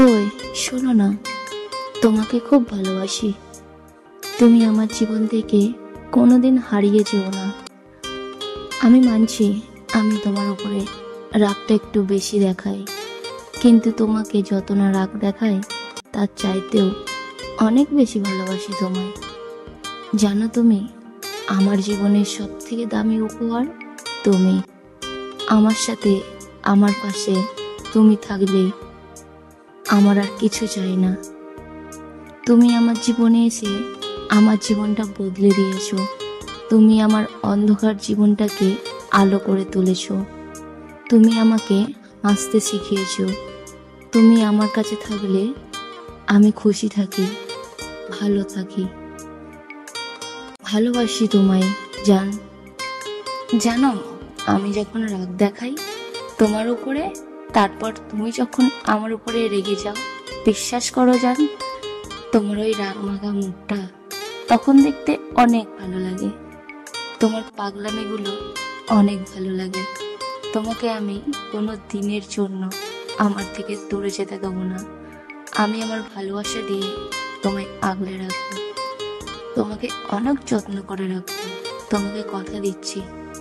ওই শোনো না, তোমাকে খুব ভালোবাসি। তুমি আমার জীবন থেকে কোনোদিন হারিয়ে যেও না। আমি মানছি আমি তোমার উপরে রাগটা একটু বেশি দেখাই, কিন্তু তোমাকে যত না রাগ দেখাই তার চাইতেও অনেক বেশি ভালোবাসি তোমায়। জানো তুমি, আমার জীবনের সব থেকে দামি উপহার তুমি। আমার সাথে, আমার পাশে তুমি থাকলে আমার আর কিছু চাই না। তুমি আমার জীবনে এসে আমার জীবনটা বদলে দিয়েছো। তুমি আমার অন্ধকার জীবনটাকে আলো করে তুলেছো। তুমি আমাকে হাসতে শিখিয়েছো। তুমি আমার কাছে থাকলে আমি খুশি থাকি, ভালো থাকি। ভালোবাসি তোমায় জান। জানো, আমি যখন রাগ দেখাই তোমার উপরে, তারপর তুমি যখন আমার উপরে রেগে যাও, বিশ্বাস করো জান, তোমার ওই রাগ মাখা মুখটা তখন দেখতে অনেক ভালো লাগে। তোমার পাগলামিগুলো অনেক ভালো লাগে। তোমাকে আমি কোনো দিনের জন্য আমার থেকে দূরে যেতে দেবো না। আমি আমার ভালোবাসা দিয়ে তোমায় আগলে রাখবো, তোমাকে অনেক যত্ন করে রাখবো। তোমাকে কথা দিচ্ছি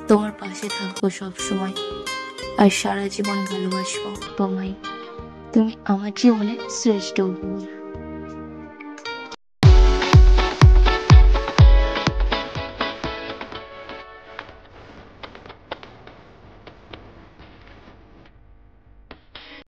তোমার পাশে থাকবো সব সময়, আর সারা জীবন ভালোবাসবো তোমায়। তুমি আমার জীবনে শ্রেষ্ঠ উপহার।